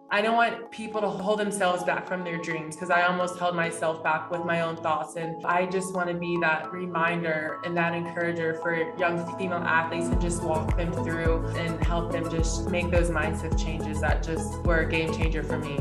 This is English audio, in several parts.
I don't want people to hold themselves back from their dreams because I almost held myself back with my own thoughts. And I just want to be that reminder and that encourager for young female athletes and just walk them through and help them just make those mindset changes that just were a game changer for me.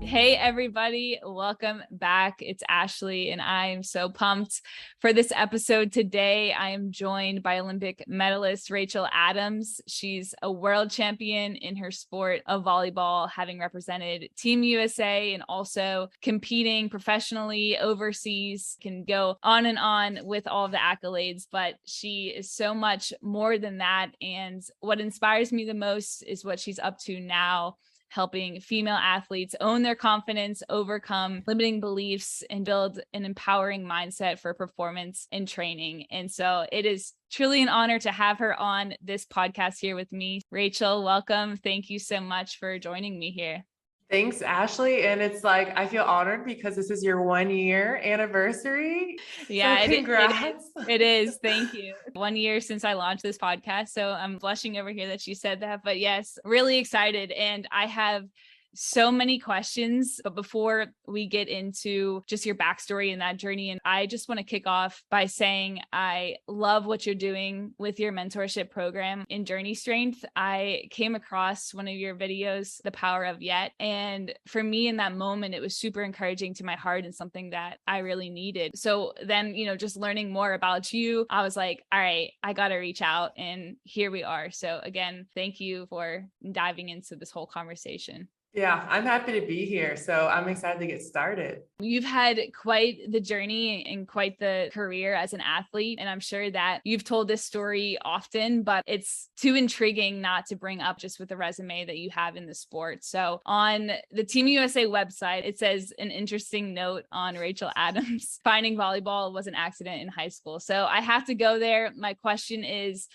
Hey, everybody. Welcome back. It's Ashley, and I'm so pumped for this episode today. I am joined by Olympic medalist Rachael Adams. She's a world champion in her sport of volleyball, having represented Team USA and also competing professionally overseas. Can go on and on with all of the accolades, but she is so much more than that. And what inspires me the most is what she's up to now, helping female athletes own their confidence, overcome limiting beliefs, and build an empowering mindset for performance and training. And so it is truly an honor to have her on this podcast here with me. Rachael, welcome. Thank you so much for joining me here. Thanks, Ashley. And it's like, I feel honored because this is your 1 year anniversary. Yeah, so congrats. It is. Thank you. 1 year since I launched this podcast. So I'm blushing over here that you said that, but yes, really excited. And I have so many questions, but before we get into just your backstory and that journey, and I just want to kick off by saying I love what you're doing with your mentorship program in Journey Strength. I came across one of your videos, The Power of Yet, and for me in that moment, it was super encouraging to my heart and something that I really needed. So then, just learning more about you, I was like, all right, I got to reach out, and here we are. So again, thank you for diving into this whole conversation. Yeah, I'm happy to be here. So I'm excited to get started. You've had quite the journey and quite the career as an athlete. And I'm sure that you've told this story often, but it's too intriguing not to bring up just with the resume that you have in the sport. So on the Team USA website, it says an interesting note on Rachael Adams. Finding volleyball was an accident in high school. So I have to go there. My question is,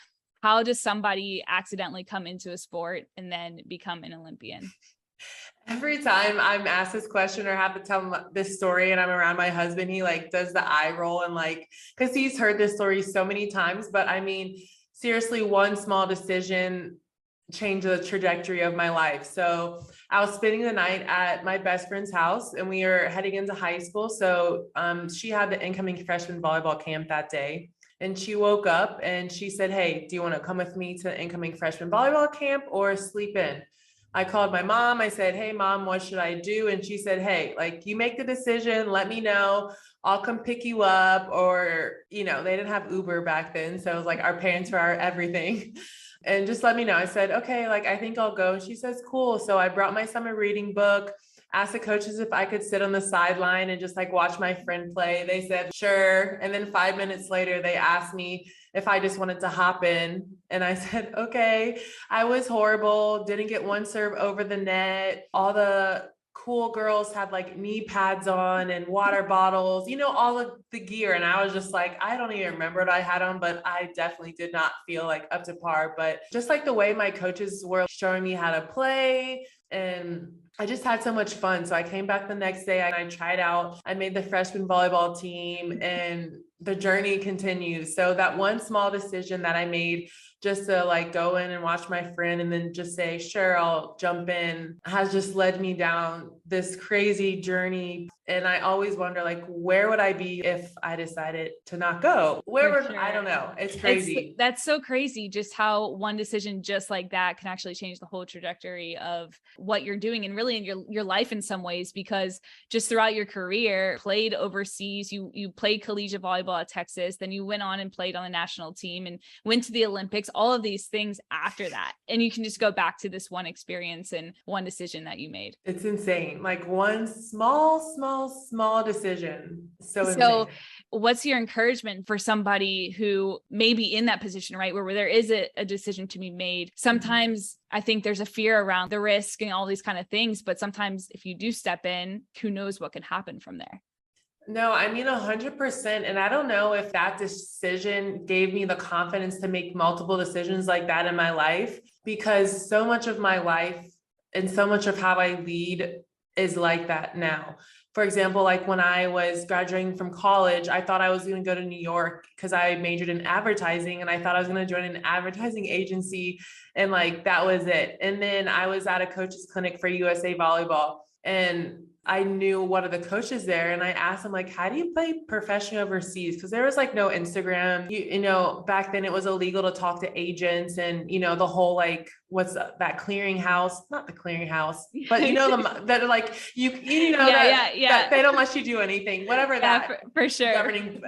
how does somebody accidentally come into a sport and then become an Olympian? Every time I'm asked this question or have to tell him this story and I'm around my husband, he does the eye roll and because he's heard this story so many times, but I mean, seriously, one small decision changed the trajectory of my life. So I was spending the night at my best friend's house and we were heading into high school. So she had the incoming freshman volleyball camp that day. And she woke up and she said, "Hey, do you want to come with me to the incoming freshman volleyball camp or sleep in?" I called my mom. I said, "Hey mom, what should I do?" And she said, "Hey, you make the decision, let me know. I'll come pick you up." Or, they didn't have Uber back then. So it was our parents were our everything. And just let me know. I said, "Okay, I think I'll go." And she says, "Cool." So I brought my summer reading book, asked the coaches if I could sit on the sideline and just watch my friend play. They said, "Sure." And then 5 minutes later, they asked me if I just wanted to hop in. And I said, "Okay." I was horrible. Didn't get one serve over the net. All the cool girls had knee pads on and water bottles, all of the gear. And I was just I don't even remember what I had on, but I definitely did not feel up to par. But just the way my coaches were showing me how to play, and I just had so much fun. So I came back the next day and I tried out. I made the freshman volleyball team and the journey continues. So that one small decision that I made just to go in and watch my friend and then just say, "Sure, I'll jump in," has just led me down this crazy journey. And I always wonder, where would I be if I decided to not go? Sure. I don't know. It's crazy. That's so crazy just how one decision just like that can actually change the whole trajectory of what you're doing and really in your life in some ways, because just throughout your career, played overseas, you played collegiate volleyball at Texas, then you went on and played on the national team and went to the Olympics, all of these things after that. And you can just go back to this one experience and one decision that you made. It's insane. One small decision. So what's your encouragement for somebody who may be in that position, right? Where there is a decision to be made. Sometimes I think there's a fear around the risk and all these kind of things, but sometimes if you do step in, who knows what can happen from there? No, I mean, 100%. And I don't know if that decision gave me the confidence to make multiple decisions like that in my life, because so much of my life and so much of how I lead is like that now. for example, like when I was graduating from college, I thought I was going to go to New York because I majored in advertising and I thought I was going to join an advertising agency. And like, that was it. And then I was at a coach's clinic for USA Volleyball, and I knew one of the coaches there, and I asked him, like, how do you play professionally overseas? Because there was like no Instagram, you know, back then it was illegal to talk to agents, and, you know, the whole, like, what's that clearinghouse, not the clearinghouse, but you know, that are like, you know, that they don't let you do anything, whatever that for sure governing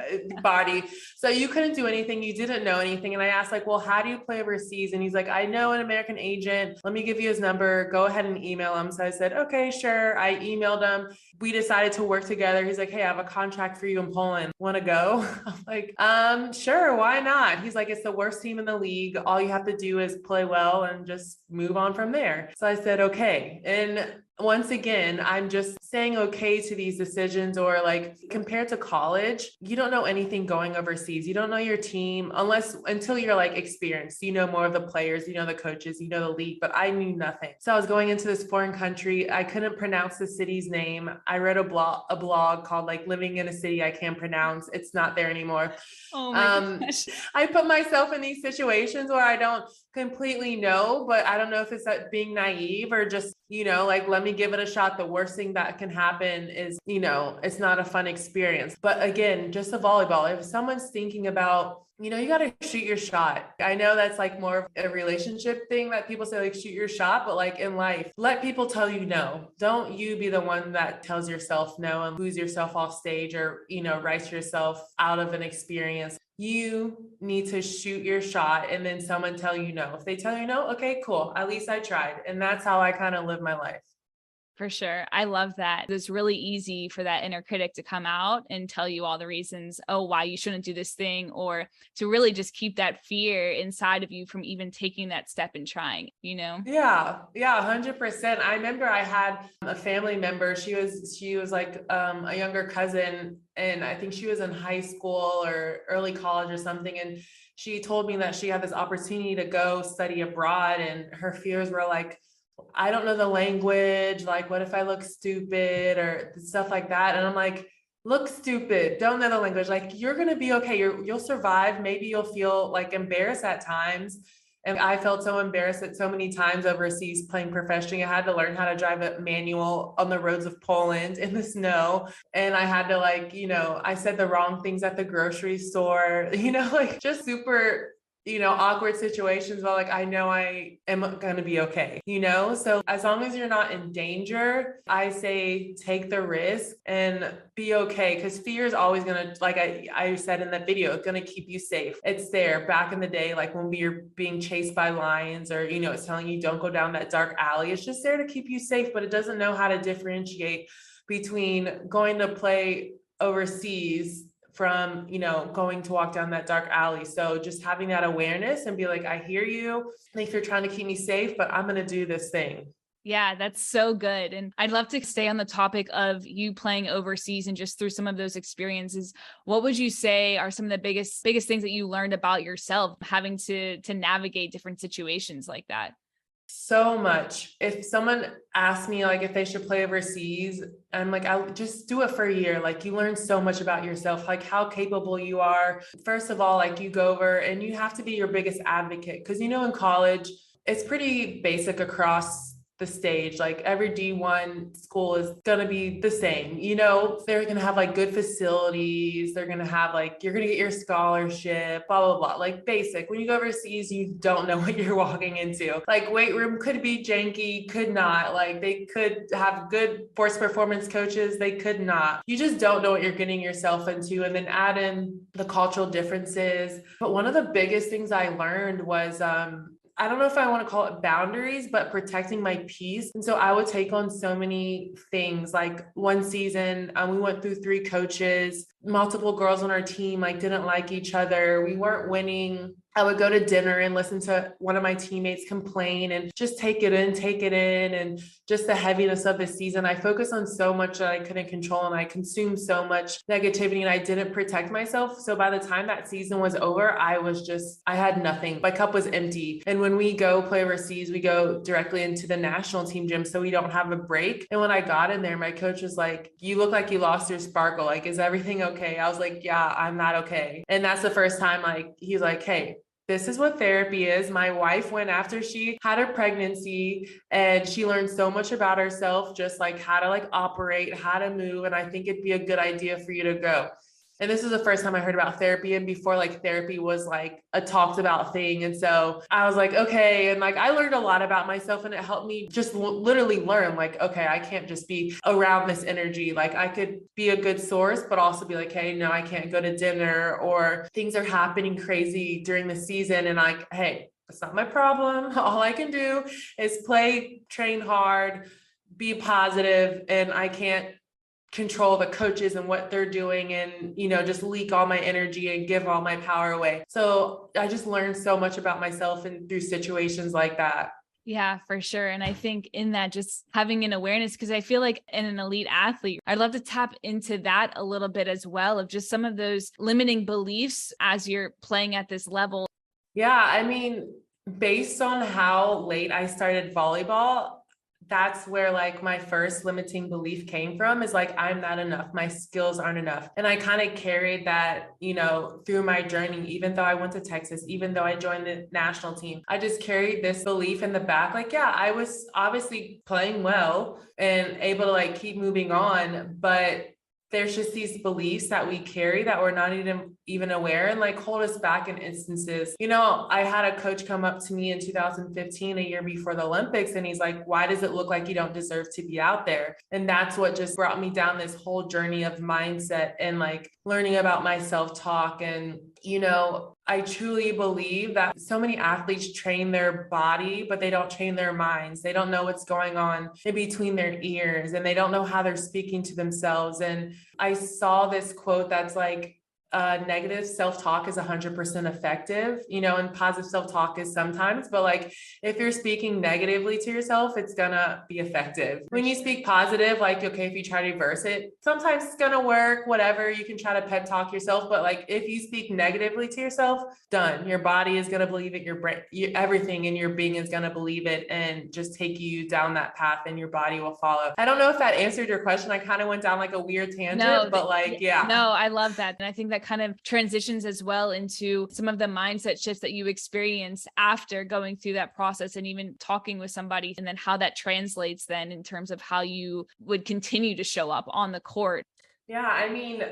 body. So you couldn't do anything. You didn't know anything. And I asked, like, well, how do you play overseas? And he's like, I know an American agent. Let me give you his number. Go ahead and email him. So I said, okay, sure. I emailed him. We decided to work together. He's like, hey, I have a contract for you in Poland. Want to go? I'm like, sure. Why not? He's like, it's the worst team in the league. All you have to do is play well and just move on from there. So I said, okay. And once again, I'm just saying okay to these decisions, or like compared to college, you don't know anything going overseas. You don't know your team until you're like experienced, you know more of the players, you know, the coaches, you know, the league, but I knew nothing. So I was going into this foreign country. I couldn't pronounce the city's name. I read a blog called like Living in a City I Can't Pronounce. It's not there anymore. Oh my gosh. I put myself in these situations where I don't completely know, but I don't know if it's that being naive or just, you know, like, let me give it a shot. The worst thing that can happen is, you know, it's not a fun experience. But again, just a volleyball, if someone's thinking about, you know, you got to shoot your shot. I know that's like more of a relationship thing that people say, like, shoot your shot, but like in life, let people tell you no. Don't you be the one that tells yourself no and lose yourself off stage, or, you know, write yourself out of an experience. You need to shoot your shot, and then someone tell you no. If they tell you no, okay, cool. At least I tried. And that's how I kind of live my life. For sure. I love that. It's really easy for that inner critic to come out and tell you all the reasons, oh, why you shouldn't do this thing, or to really just keep that fear inside of you from even taking that step and trying, you know? Yeah. 100%. I remember I had a family member. She was like a younger cousin, and I think she was in high school or early college or something. And she told me that she had this opportunity to go study abroad, and her fears were like, I don't know the language. Like, what if I look stupid or stuff like that? And I'm like, look stupid, don't know the language. Like, you're going to be okay. You'll survive. Maybe you'll feel like embarrassed at times. And I felt so embarrassed at so many times overseas playing professionally. I had to learn how to drive a manual on the roads of Poland in the snow. And I had to, like, you know, I said the wrong things at the grocery store, you know, like just super, you know, awkward situations, but like, I know I am going to be okay, you know? So as long as you're not in danger, I say, take the risk and be okay. Because fear is always going to, like I said in that video, it's going to keep you safe. It's there. Back in the day, like when we were being chased by lions, or, you know, it's telling you don't go down that dark alley. It's just there to keep you safe, but it doesn't know how to differentiate between going to play overseas from, you know, going to walk down that dark alley. So just having that awareness and be like, I hear you. I think you're trying to keep me safe, but I'm going to do this thing. Yeah, that's so good. And I'd love to stay on the topic of you playing overseas and just through some of those experiences. What would you say are some of the biggest things that you learned about yourself having to navigate different situations like that? So much. If someone asks me like if they should play overseas, I'm like, I'll just do it for a year. Like, you learn so much about yourself, like how capable you are. First of all, like, you go over and you have to be your biggest advocate. Cause, you know, in college, it's pretty basic across the stage. Like, every D1 school is going to be the same, you know, they're going to have like good facilities. They're going to have like, you're going to get your scholarship, blah, blah, blah, like basic. When you go overseas, you don't know what you're walking into. Like, weight room could be janky, could not. Like, they could have good sports performance coaches. They could not. You just don't know what you're getting yourself into. And then add in the cultural differences. But one of the biggest things I learned was, I don't know if I want to call it boundaries, but protecting my peace. And so I would take on so many things. Like, one season, we went through 3 coaches, multiple girls on our team, like, didn't like each other. We weren't winning. I would go to dinner and listen to one of my teammates complain and just take it in, and just the heaviness of the season. I focused on so much that I couldn't control, and I consumed so much negativity, and I didn't protect myself. So by the time that season was over, I had nothing. My cup was empty. And when we go play overseas, we go directly into the national team gym, so we don't have a break. And when I got in there, my coach was like, "You look like you lost your sparkle. Like, is everything okay?" I was like, "Yeah, I'm not okay." And that's the first time, like, he's like, "Hey, this is what therapy is." My wife went after she had her pregnancy, and she learned so much about herself, just like how to like operate, how to move. And I think it'd be a good idea for you to go. And this is the first time I heard about therapy. And before, like, therapy was like a talked about thing. And so I was like, okay. And like, I learned a lot about myself, and it helped me just literally learn, like, okay, I can't just be around this energy. Like, I could be a good source, but also be like, hey, no, I can't go to dinner, or things are happening crazy during the season. And like, hey, that's not my problem. All I can do is play, train hard, be positive, and I can't control the coaches and what they're doing, and just leak all my energy and give all my power away. So I just learned so much about myself and through situations like that. Yeah, for sure. And I think in that, just having an awareness, because I feel like in an elite athlete, I'd love to tap into that a little bit as well, of just some of those limiting beliefs as you're playing at this level. Yeah, I mean, based on how late I started volleyball, that's where like my first limiting belief came from, is like, I'm not enough. My skills aren't enough. And I kind of carried that, through my journey, even though I went to Texas, even though I joined the national team, I just carried this belief in the back. Like, yeah, I was obviously playing well and able to like keep moving on, but there's just these beliefs that we carry that we're not even aware, and like hold us back in instances. I had a coach come up to me in 2015, a year before the Olympics, and he's like, "Why does it look like you don't deserve to be out there?" And that's what just brought me down this whole journey of mindset and like learning about my self-talk. And I truly believe that so many athletes train their body, but they don't train their minds. They don't know what's going on in between their ears, and they don't know how they're speaking to themselves. And I saw this quote that's like, negative self-talk is 100% effective, and positive self-talk is sometimes, but like if you're speaking negatively to yourself, it's gonna be effective. When you speak positive, like, okay, if you try to reverse it, sometimes it's gonna work, whatever, you can try to pep talk yourself. But like if you speak negatively to yourself, done. Your body is gonna believe it, your brain, everything in your being is gonna believe it, and just take you down that path, and your body will follow. I don't know if that answered your question. I kind of went down like a weird tangent, but like, yeah. No, I love that. And I think that kind of transitions as well into some of the mindset shifts that you experience after going through that process, and even talking with somebody, and then how that translates then in terms of how you would continue to show up on the court. Yeah, I mean,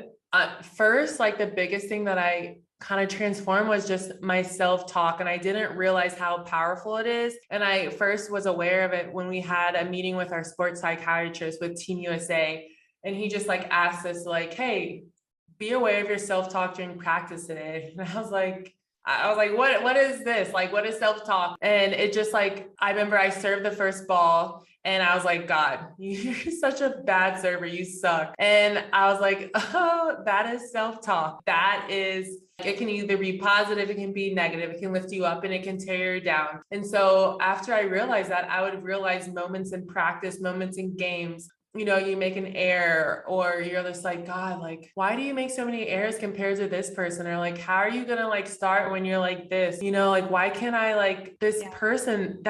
first, like the biggest thing that I kind of transformed was just my self-talk. And I didn't realize how powerful it is. And I first was aware of it when we had a meeting with our sports psychiatrist with Team USA. And he just like asked us like, hey, be aware of your self-talk during practice today. And I was like, what is this? Like, what is self-talk? And it just like, I remember I served the first ball, and I was like, God, you're such a bad server. You suck. And I was like, oh, that is self-talk. That is, it can either be positive, it can be negative, it can lift you up, and it can tear you down. And so after I realized that, I would realize moments in practice, moments in games, you make an error, or you're just like, God, like, why do you make so many errors compared to this person? Or like, how are you going to like start when you're like this, like, why can't I like this person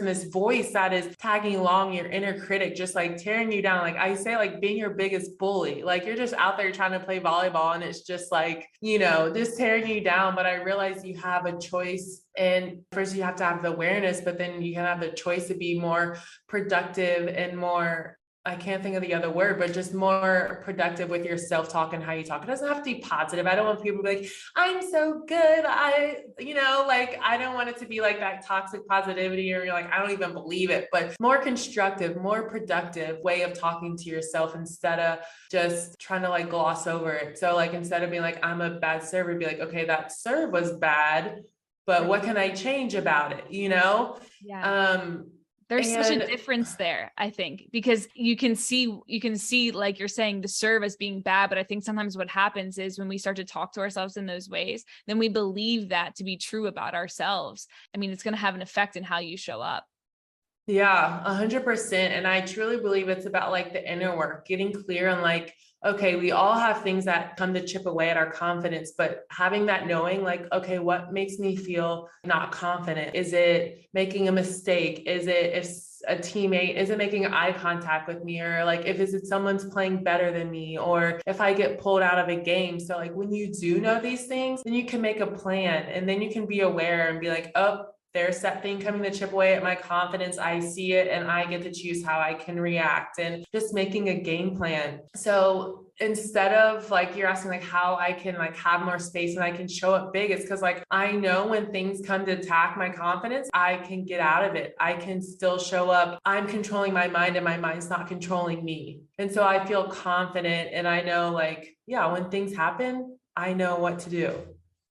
this voice that is tagging along, your inner critic, just like tearing you down. Like I say, like being your biggest bully, like you're just out there trying to play volleyball, and it's just like, just tearing you down. But I realized you have a choice. And first you have to have the awareness, but then you can have the choice to be more productive and more, I can't think of the other word, but just more productive with your self-talk and how you talk. It doesn't have to be positive. I don't want people to be like, I'm so good. I don't want it to be like that toxic positivity, or you're like, I don't even believe it, but more constructive, more productive way of talking to yourself, instead of just trying to like gloss over it. So like, instead of being like, I'm a bad server, be like, okay, that serve was bad, but what can I change about it? Yeah. There's such a And difference there, I think, because you can see, like you're saying, the serve as being bad. But I think sometimes what happens is when we start to talk to ourselves in those ways, then we believe that to be true about ourselves. I mean, it's going to have an effect in how you show up. yeah, 100%. And I truly believe it's about like the inner work, getting clear on like, okay, we all have things that come to chip away at our confidence, but having that knowing like, okay, what makes me feel not confident? Is it making a mistake? Is it if a teammate isn't making eye contact with me, or like if is it someone's playing better than me, or if I get pulled out of a game? So like when you do know these things, then you can make a plan, and then you can be aware and be like, oh, there's that thing coming to chip away at my confidence. I see it and I get to choose how I can react, and just making a game plan. So instead of like, you're asking like how I can like have more space and I can show up big, it's because like I know when things come to attack my confidence, I can get out of it. I can still show up. I'm controlling my mind and my mind's not controlling me. And so I feel confident, and I know like, yeah, when things happen, I know what to do.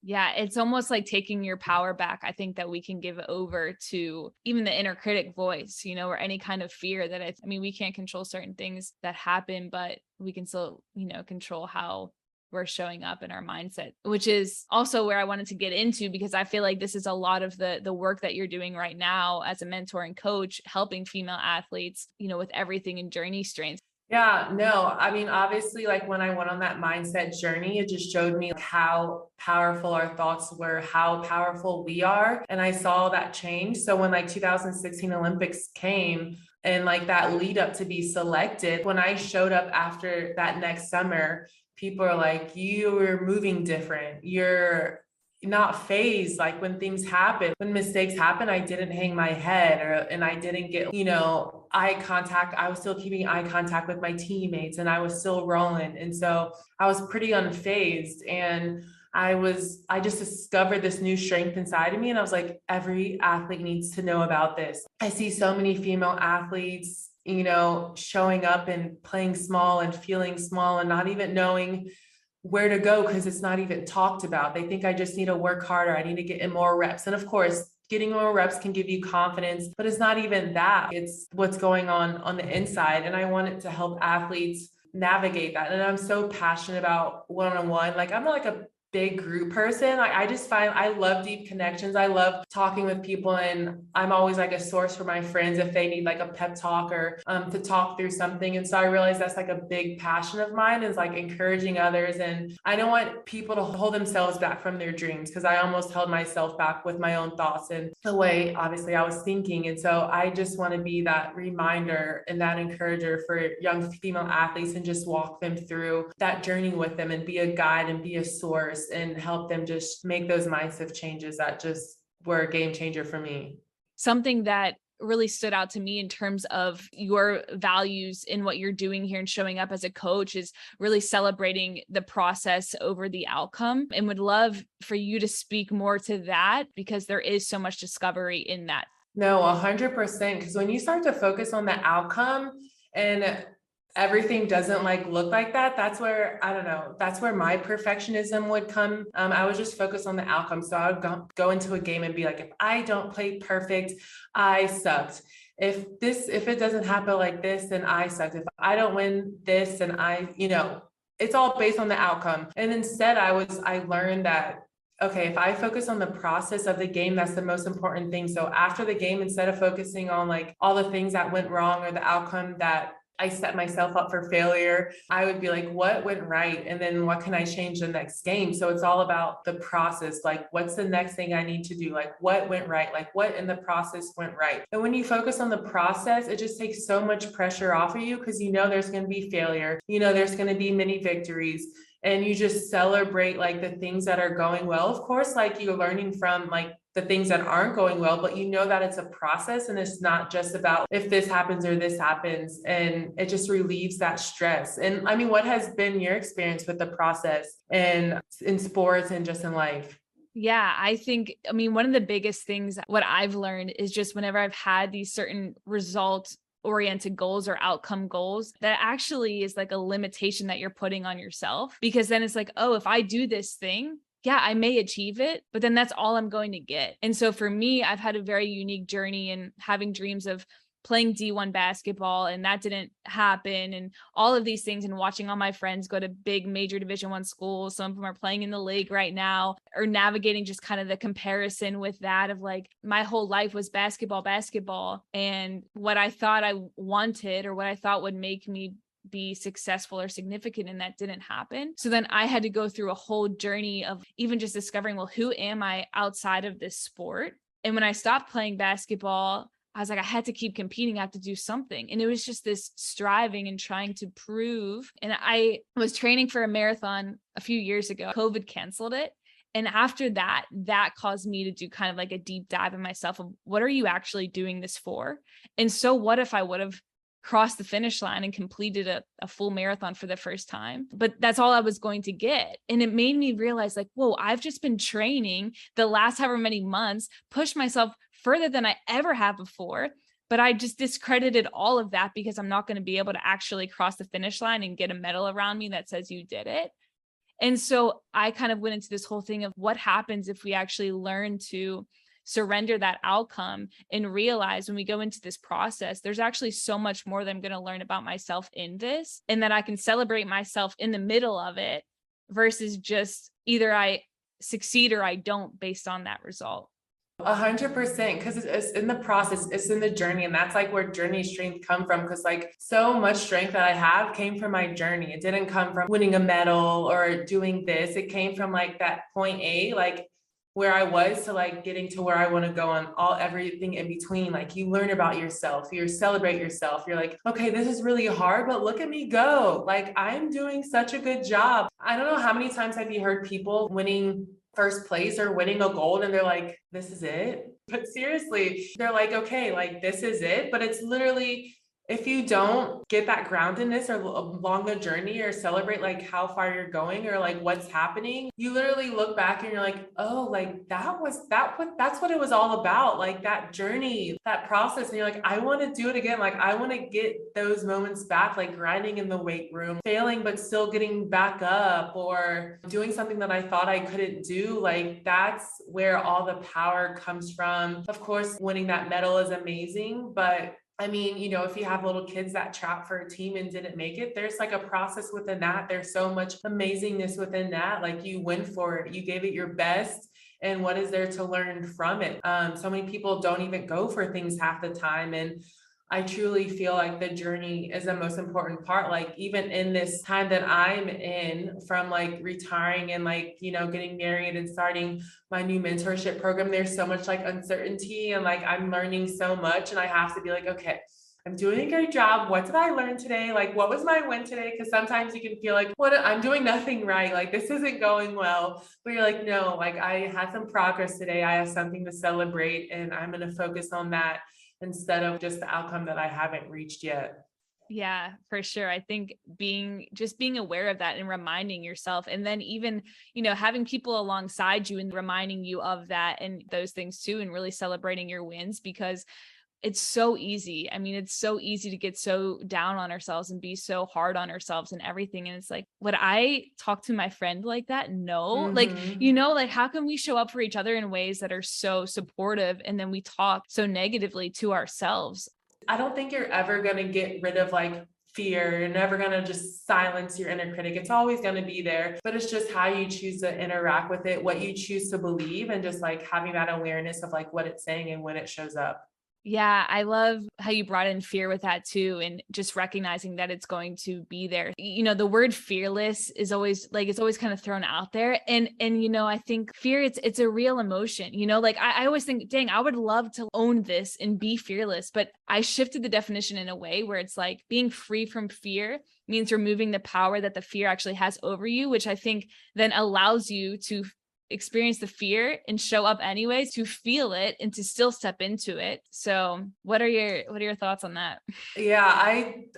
Yeah, it's almost like taking your power back. I think that we can give over to even the inner critic voice, or any kind of fear that I mean, we can't control certain things that happen, but we can still, control how we're showing up in our mindset, which is also where I wanted to get into, because I feel like this is a lot of the work that you're doing right now as a mentor and coach, helping female athletes, with everything in journey strength. Yeah, no, I mean, obviously, like when I went on that mindset journey, it just showed me how powerful our thoughts were, how powerful we are. And I saw that change. So when like 2016 Olympics came, and like that lead up to be selected, when I showed up after that next summer, people are like, you were moving different. You're not phased. Like when things happen, when mistakes happen, I didn't hang my head, and I didn't get, eye contact. I was still keeping eye contact with my teammates, and I was still rolling. And so I was pretty unfazed, and I just discovered this new strength inside of me. And I was like, every athlete needs to know about this. I see so many female athletes, showing up and playing small and feeling small and not even knowing where to go, because it's not even talked about. They think I just need to work harder. I need to get in more reps. And of course, getting more reps can give you confidence, but it's not even that. It's what's going on the inside. And I wanted to help athletes navigate that. And I'm so passionate about one-on-one. Like I'm not like a big group person. Like I just find I love deep connections. I love talking with people, and I'm always like a source for my friends if they need like a pep talk or to talk through something. And so I realized that's like a big passion of mine, is like encouraging others. And I don't want people to hold themselves back from their dreams, because I almost held myself back with my own thoughts and the way obviously I was thinking. And so I just want to be that reminder and that encourager for young female athletes, and just walk them through that journey with them, and be a guide and be a source, and help them just make those mindset changes that just were a game changer for me. Something that really stood out to me in terms of your values in what you're doing here and showing up as a coach is really celebrating the process over the outcome, and would love for you to speak more to that, because there is so much discovery in that. No, 100%. Because when you start to focus on the outcome and everything doesn't like look like that, that's where, I don't know, that's where my perfectionism would come. I was just focused on the outcome. So I would go into a game and be like, if I don't play perfect, I sucked. If it doesn't happen like this, then I sucked. If I don't win this, then it's all based on the outcome. And instead I learned that, okay, if I focus on the process of the game, that's the most important thing. So after the game, instead of focusing on like all the things that went wrong or the outcome that I set myself up for failure, I would be like, what went right? And then what can I change the next game? So it's all about the process. Like, what's the next thing I need to do? Like, what went right? Like, what in the process went right? And when you focus on the process, it just takes so much pressure off of you, because there's going to be failure. There's going to be many victories. And you just celebrate like the things that are going well. Of course, like you're learning from like the things that aren't going well, but that it's a process, and it's not just about if this happens or this happens, and it just relieves that stress. And I mean, what has been your experience with the process and in sports and just in life? Yeah, I mean, one of the biggest things, what I've learned is just whenever I've had these certain result oriented goals or outcome goals, that actually is like a limitation that you're putting on yourself, because then it's like, oh, if I do this thing, yeah, I may achieve it, but then that's all I'm going to get. And so for me, I've had a very unique journey in having dreams of playing D1 basketball, and that didn't happen, and all of these things, and watching all my friends go to big major Division I schools. Some of them are playing in the league right now, or navigating just kind of the comparison with that of like, my whole life was basketball, and what I thought I wanted or what I thought would make me be successful or significant, and that didn't happen. So then I had to go through a whole journey of even just discovering, well, who am I outside of this sport? And when I stopped playing basketball, I was like, I had to keep competing. I have to do something. And it was just this striving and trying to prove. And I was training for a marathon a few years ago. COVID canceled it. And after that, that caused me to do kind of like a deep dive in myself of, what are you actually doing this for? And so what if I would have crossed the finish line and completed a full marathon for the first time, but that's all I was going to get. And it made me realize like, whoa, I've just been training the last however many months, pushed myself further than I ever have before, but I just discredited all of that because I'm not going to be able to actually cross the finish line and get a medal around me that says you did it. And so I kind of went into this whole thing of what happens if we actually learn to surrender that outcome and realize when we go into this process, there's actually so much more that I'm going to learn about myself in this, and that I can celebrate myself in the middle of it versus just either I succeed or I don't based on that result. 100%, because it's in the process, it's in the journey, and that's like where journey strength come from. Because like so much strength that I have came from my journey. It didn't come from winning a medal or doing this. It came from like that point A, like where I was, to like getting to where I want to go, on everything in between. Like you learn about yourself, you celebrate yourself. You're like, okay, this is really hard, but look at me go. Like I'm doing such a good job. I don't know how many times have you heard people winning first place or winning a gold and they're like, this is it. But seriously, they're like, okay, like this is it. But it's literally, if you don't get that groundedness or along the journey or celebrate like how far you're going or like what's happening, you literally look back and you're like, oh, like that's what it was all about. Like that journey, that process. And you're like, I want to do it again. Like I want to get those moments back, like grinding in the weight room, failing, but still getting back up, or doing something that I thought I couldn't do. Like that's where all the power comes from. Of course, winning that medal is amazing, but I mean, you know, if you have little kids that trap for a team and didn't make it, there's like a process within that. There's so much amazingness within that. Like you went for it, you gave it your best. And what is there to learn from it? So many people don't even go for things half the time. And I truly feel like the journey is the most important part. Like even in this time that I'm in, from like retiring and like, you know, getting married and starting my new mentorship program, there's so much like uncertainty, and like I'm learning so much, and I have to be like, okay, I'm doing a great job. What did I learn today? Like, what was my win today? Because sometimes you can feel like, what, I'm doing nothing right. Like this isn't going well, but you're like, no, like I had some progress today. I have something to celebrate, and I'm going to focus on that instead of just the outcome that I haven't reached yet. Yeah, for sure. I think being aware of that and reminding yourself, and then even, you know, having people alongside you and reminding you of that and those things too, and really celebrating your wins, because it's so easy. I mean, it's so easy to get so down on ourselves and be so hard on ourselves and everything. And it's like, would I talk to my friend like that? No. Like, you know, like how can we show up for each other in ways that are so supportive, and then we talk so negatively to ourselves? I don't think you're ever going to get rid of like fear. You're never going to just silence your inner critic. It's always going to be there, but it's just how you choose to interact with it, what you choose to believe, and just like having that awareness of like what it's saying and when it shows up. Yeah, I love how you brought in fear with that too, and just recognizing that it's going to be there. You know, the word fearless is always like, it's always kind of thrown out there. And you know, I think fear, it's a real emotion, you know, like I always think, dang, I would love to own this and be fearless, but I shifted the definition in a way where it's like being free from fear means removing the power that the fear actually has over you, which I think then allows you to experience the fear and show up anyways, to feel it and to still step into it. So what are your thoughts on that? Yeah,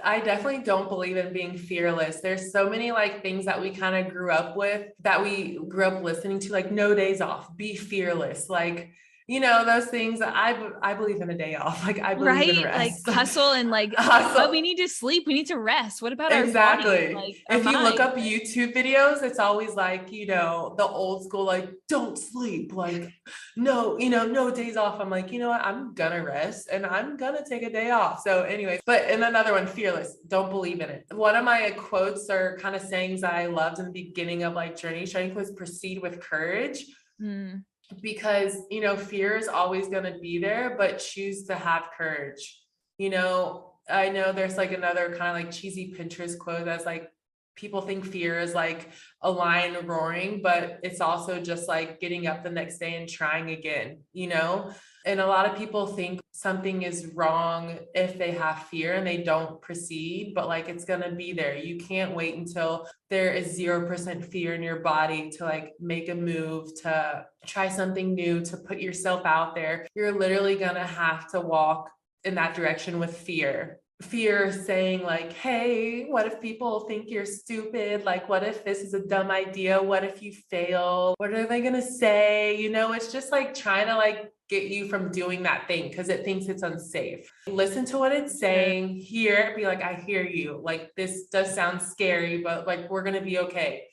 I definitely don't believe in being fearless. There's so many like things that we kind of grew up with, that we grew up listening to, like no days off, be fearless. Like, those things. I believe in a day off. Like I believe in Right? Like rest. hustle and like, Hustle. but we need to sleep. We need to rest. What about our body? Exactly. Like our If you look mind? up YouTube videos, it's always like, the old school, like, don't sleep, like, no, no days off. I'm like, you know what? I'm gonna rest and I'm gonna take a day off. So anyways, and another one, fearless, don't believe in it. One of my quotes or kind of sayings that I loved in the beginning of like Journey Strength was proceed with courage. Because, fear is always going to be there, but choose to have courage. I know there's like another kind of like cheesy Pinterest quote that's like, people think fear is like a lion roaring, but it's also just like getting up the next day and trying again, And a lot of people think something is wrong if they have fear and they don't proceed, but like it's going to be there. You can't wait until there is 0% fear in your body to like make a move, to try something new, to put yourself out there. You're literally going to have to walk in that direction with fear. Fear saying like, hey, what if people think you're stupid? Like, what if this is a dumb idea? What if you fail? What are they going to say? It's just like trying to like get you from doing that thing because it thinks it's unsafe. Listen to what it's saying, hear it, be like, I hear you. Like, this does sound scary, but like, we're going to be okay.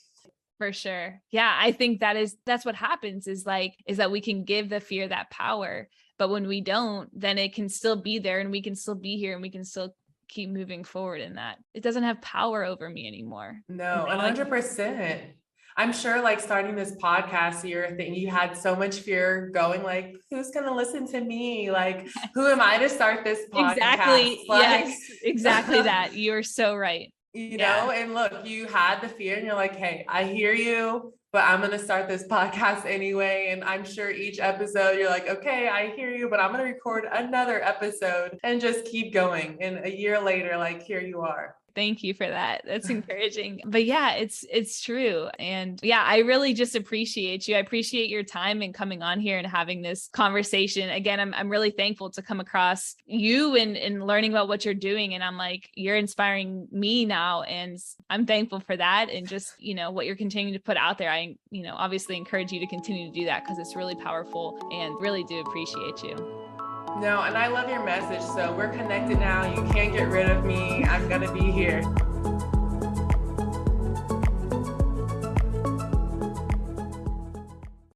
For sure. Yeah. I think that's what happens is that we can give the fear that power. But when we don't, then it can still be there and we can still be here and we can still keep moving forward in that. It doesn't have power over me anymore. No, 100%. I'm sure like starting this podcast, you had so much fear going like, who's going to listen to me? Like, who am I to start this podcast? Exactly. Like, yes, exactly that. You're so right. And look, you had the fear and you're like, hey, I hear you, but I'm going to start this podcast anyway. And I'm sure each episode you're like, okay, I hear you, but I'm going to record another episode and just keep going. And a year later, like, here you are. Thank you for that. That's encouraging. But yeah, it's true. And yeah, I really just appreciate you. I appreciate your time and coming on here and having this conversation. Again, I'm really thankful to come across you and learning about what you're doing. And I'm like, you're inspiring me now. And I'm thankful for that. And just, what you're continuing to put out there. I, obviously encourage you to continue to do that because it's really powerful and really do appreciate you. No, and I love your message. So we're connected now. You can't get rid of me. I'm going to be here.